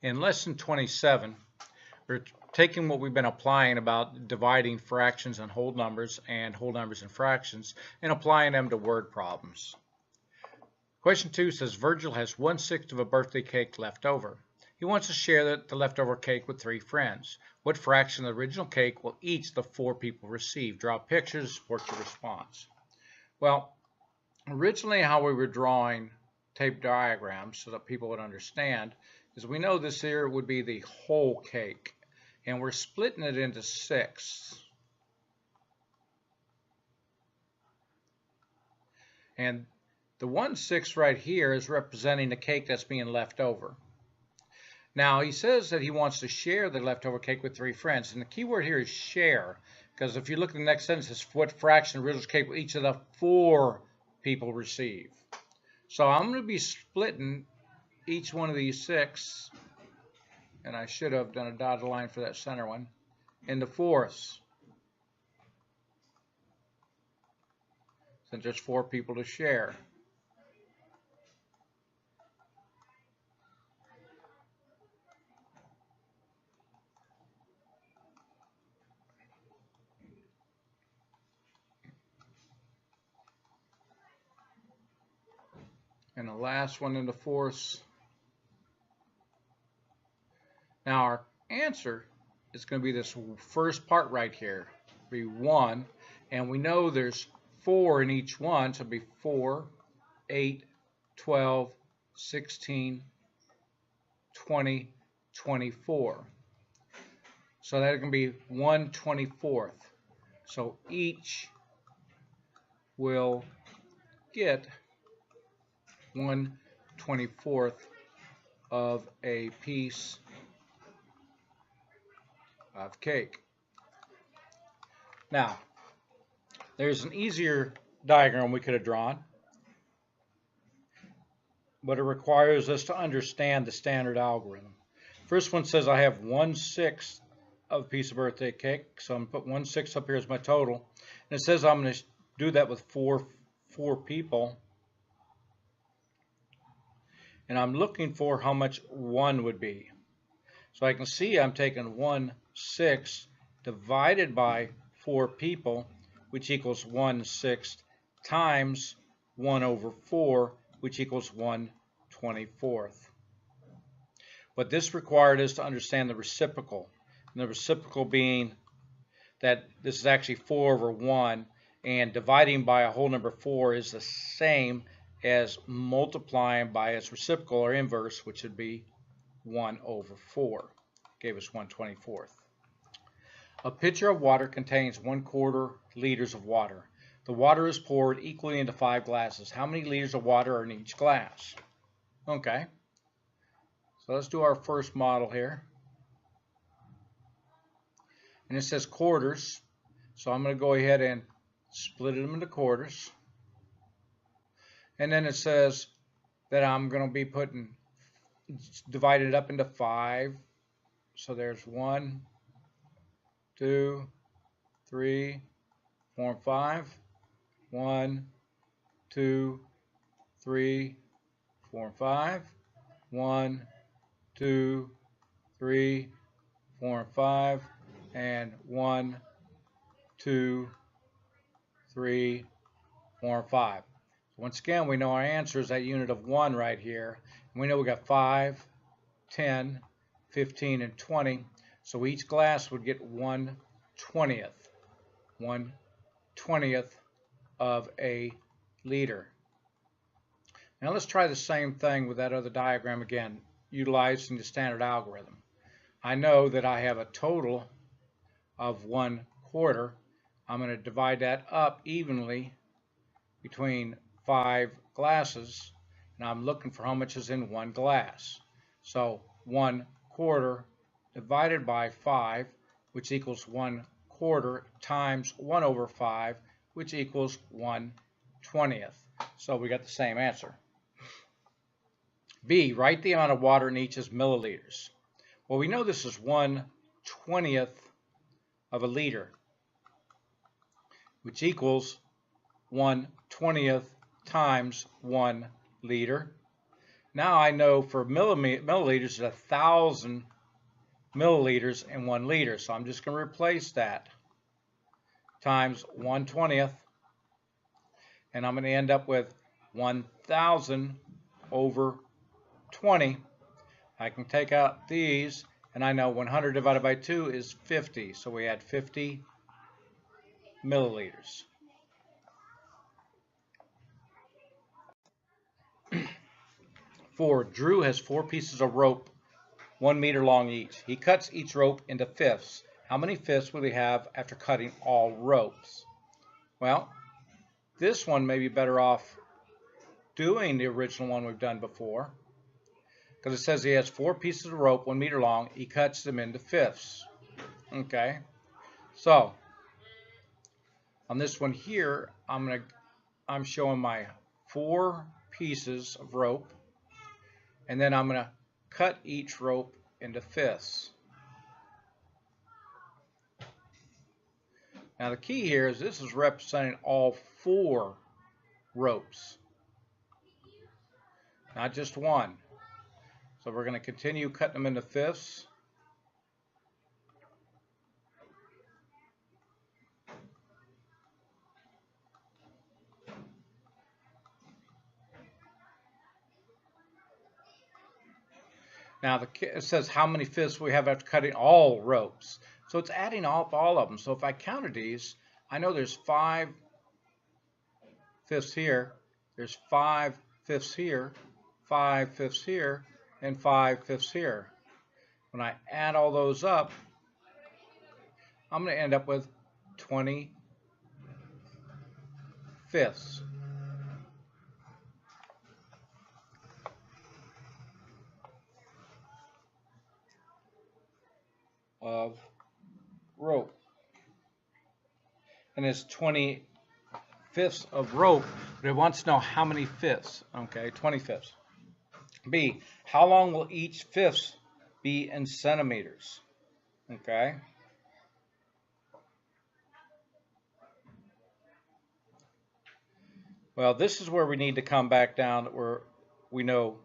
In lesson 27, we're taking what we've been applying about dividing fractions and whole numbers and fractions and applying them to word problems. Question 2 says Virgil has 1/6 of a birthday cake left over. He wants to share the leftover cake with 3 friends. What fraction of the original cake will each of the 4 people receive? Draw pictures to support your response. Well, originally how we were drawing tape diagrams so that people would understand is we know this here would be the whole cake, and we're splitting it into 6. And the 1/6 right here is representing the cake that's being left over. Now he says that he wants to share the leftover cake with 3 friends, and the key word here is share, because if you look at the next sentence, it's what fraction of the original cake will each of the 4 people receive. So I'm going to be splitting each one of these 6, and I should have done a dotted line for that center one, into 4ths, since there's 4 people to share. And the last one into 4ths. Now our answer is going to be this first part right here, be 1, and we know there's 4 in each one, so it'll be 4, 8, 12, 16, 20, 24. So that's going to be 1/24. So each will get 1/24 of a piece of cake. Now, there's an easier diagram we could have drawn, but it requires us to understand the standard algorithm. First one says I have 1/6 of a piece of birthday cake, so I'm going to put 1/6 up here as my total. And it says I'm going to do that with four people. And I'm looking for how much 1 would be. So I can see I'm taking 1/6 divided by 4 people, which equals 1/6 times 1/4, which equals 1/24. But this required us to understand the reciprocal. And the reciprocal being that this is actually 4/1, and dividing by a whole number 4 is the same as multiplying by its reciprocal or inverse, which would be 1/4. Gave us 1/24. A pitcher of water contains 1/4 liters of water. The water is poured equally into 5 glasses. How many liters of water are in each glass? Okay, so let's do our first model here. And it says quarters, so I'm going to go ahead and split them into quarters. And then it says that I'm going to be divided up into 5. So there's 1, 2, 3, 4, and 5. 1, 2, 3, 4, and 5. 1, 2, 3, 4, and 5. And 1, 2, 3, 4, and 5. Once again, we know our answer is that unit of 1 right here. And we know we got 5, 10, 15, and 20. So each glass would get 1/20th. 1/20th of a liter. Now let's try the same thing with that other diagram again, utilizing the standard algorithm. I know that I have a total of 1/4. I'm going to divide that up evenly between 5 glasses, and I'm looking for how much is in 1 glass. So 1/4 divided by 5, which equals 1/4 times 1/5, which equals 1/20th. So we got the same answer. B, write the amount of water in each as milliliters. Well, we know this is 1/20th of a liter, which equals 1/20th times 1 liter. Now I know for milliliters, 1,000 milliliters in 1 liter. So I'm just going to replace that times 1/20th, and I'm going to end up with 1,000 over 20. I can take out these, and I know 100 divided by 2 is 50. So we add 50 milliliters. Drew has 4 pieces of rope, 1 meter long each. He cuts each rope into fifths. How many fifths will he have after cutting all ropes? Well, this one may be better off doing the original one we've done before, because it says he has 4 pieces of rope, 1 meter long. He cuts them into fifths. Okay, so on this one here, I'm showing my 4 pieces of rope, and then I'm going to cut each rope into fifths. Now the key here is this is representing all 4 ropes, not just one. So we're going to continue cutting them into fifths. Now it says how many fifths we have after cutting all ropes. So it's adding up all of them. So if I counted these, I know there's 5 fifths here, there's 5 fifths here, 5 fifths here, and 5 fifths here. When I add all those up, I'm going to end up with 20 fifths. Of rope. And it's 20 fifths of rope, but it wants to know how many fifths. Okay, 20 fifths. B, how long will each fifth be in centimeters? Okay. Well, this is where we need to come back down, where we know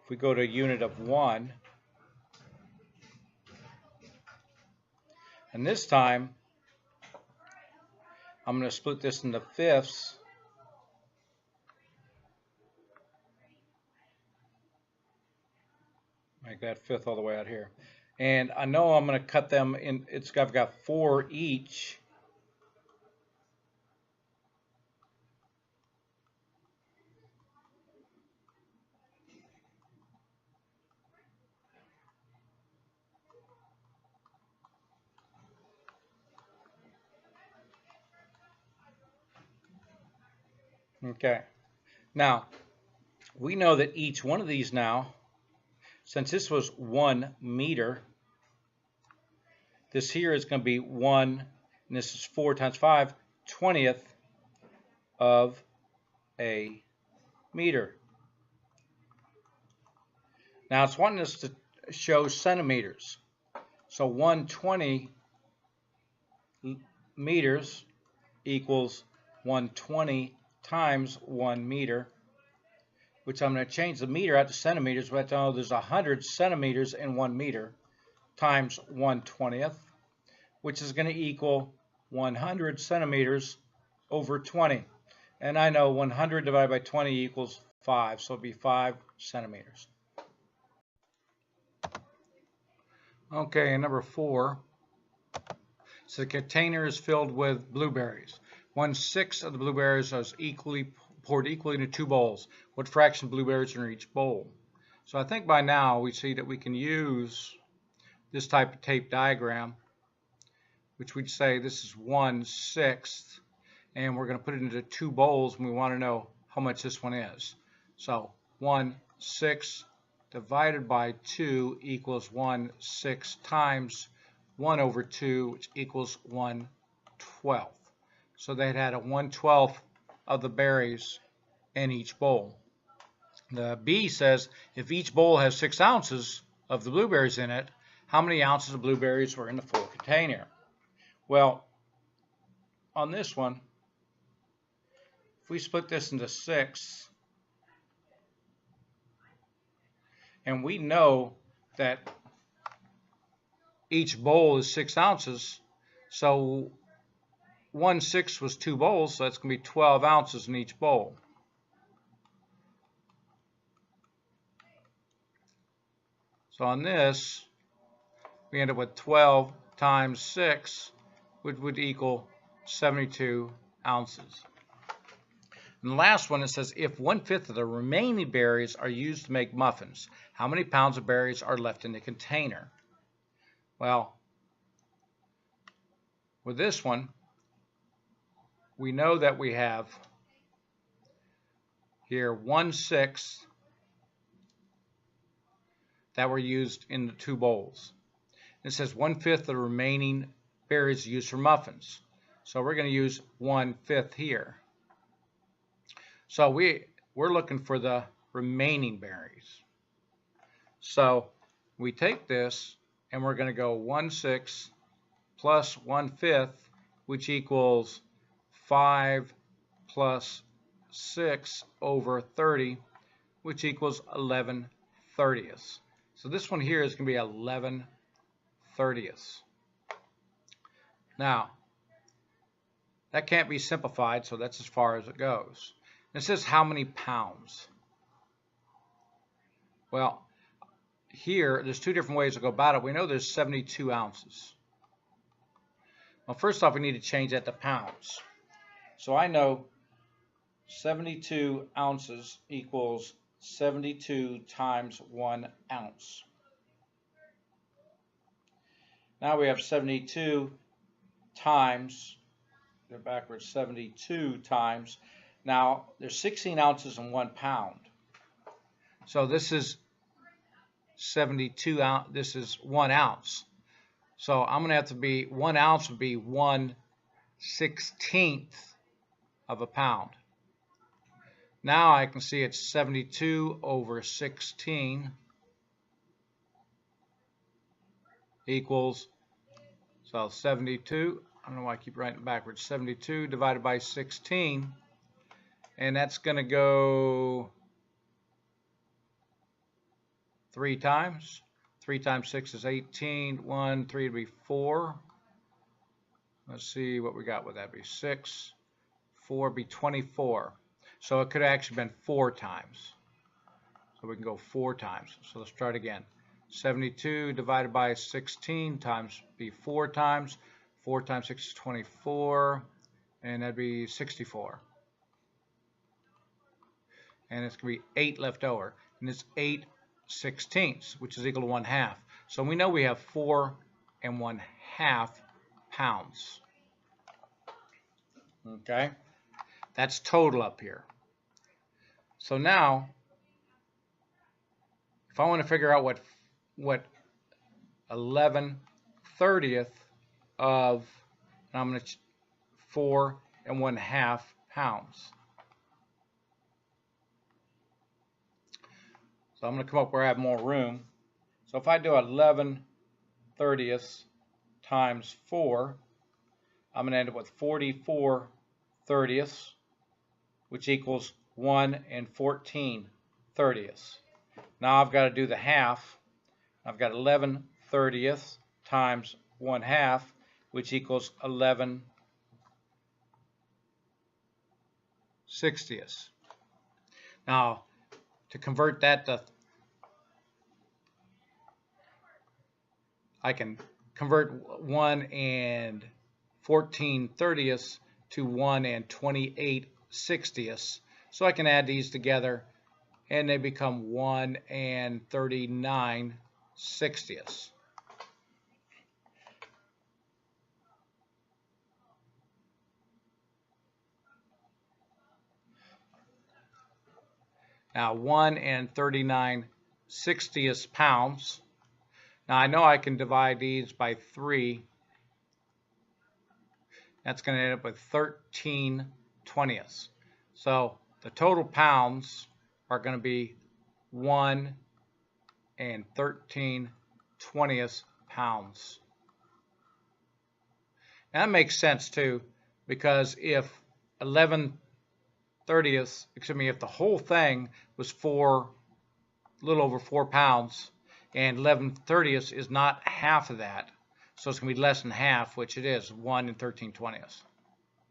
if we go to a unit of 1, and this time I'm going to split this into fifths. Make that fifth all the way out here. And I know I'm going to cut them in, I've got 4 each. Okay. Now, we know that each one of these now, since this was 1 meter, this here is going to be 1, and this is 4 times 5, 20th of a meter. Now it's wanting us to show centimeters. So 120 meters equals 120 times 1 meter, which I'm going to change the meter out to centimeters. We have to know there's 100 centimeters in 1 meter times 1/20th, which is going to equal 100 centimeters over 20. And I know 100 divided by 20 equals 5, so it'll be 5 centimeters. Okay, and number 4. So the container is filled with blueberries. 1/6 of the blueberries are poured equally into 2 bowls. What fraction of blueberries are in each bowl? So I think by now we see that we can use this type of tape diagram, which we'd say this is 1/6, and we're going to put it into 2 bowls, and we want to know how much this one is. So 1/6 divided by 2 equals 1/6 times 1 over 2, which equals 1/12. So they had a 1/12 of the berries in each bowl. The B says if each bowl has 6 ounces of the blueberries in it, how many ounces of blueberries were in the full container? Well, on this one, if we split this into 6, And we know that each bowl is 6 ounces. So 1/6 was 2 bowls, so that's going to be 12 ounces in each bowl. So on this, we end up with 12 times 6, which would equal 72 ounces. And the last one, it says, if 1/5 of the remaining berries are used to make muffins, how many pounds of berries are left in the container? Well, with this one, we know that we have here 1/6 that were used in the 2 bowls. It says 1/5 of the remaining berries used for muffins. So we're going to use 1/5 here. So we're looking for the remaining berries. So we take this and we're going to go 1/6 plus 1/5, which equals 5 plus 6 over 30, which equals 11/30. So this one here is going to be 11/30. Now, that can't be simplified, so that's as far as it goes. It says how many pounds? Well, here, there's 2 different ways to go about it. We know there's 72 ounces. Well, first off, we need to change that to pounds. So I know 72 ounces equals 72 times 1 ounce. Now we have 72 times, go backwards, 72 times. Now there's 16 ounces in 1 pound. So this is 72 ounce, this is 1 ounce. So I'm going to have to be, 1 ounce would be 1/16 of a pound. Now I can see it's 72 over 16 equals, so 72, I don't know why I keep writing it backwards, 72 divided by 16, and that's going to go 3 times. 3 times 6 is 18, 1, 3 to be 4. Let's see what we got with that, be 6, 4 be 24. So it could have actually been 4 times. So we can go 4 times. So let's try it again. 72 divided by 16 times be 4 times. 4 times 6 is 24, and that'd be 64. And it's going to be 8 left over. And it's 8/16, which is equal to 1/2. So we know we have 4 1/2 pounds. Okay, that's total up here. So now, if I want to figure out what 11/30 of, I'm going to 4 1/2 pounds. So I'm going to come up where I have more room. So if I do 11/30 times 4, I'm going to end up with 44/30, which equals 1 14/30. Now I've got to do the half. I've got 11/30 times 1/2, which equals 11/60. Now, to convert that to, I can convert 1 14/30 to 1 28/60. So I can add these together and they become 1 39/60. Now 1 39/60 pounds. Now I know I can divide these by 3. That's going to end up with 13/20. So the total pounds are going to be 1 13/20 pounds. And that makes sense too, because if 11/30, if the whole thing was 4 a little over 4 pounds, and 11/30 is not half of that. So it's going to be less than half, which it is, 1 13/20.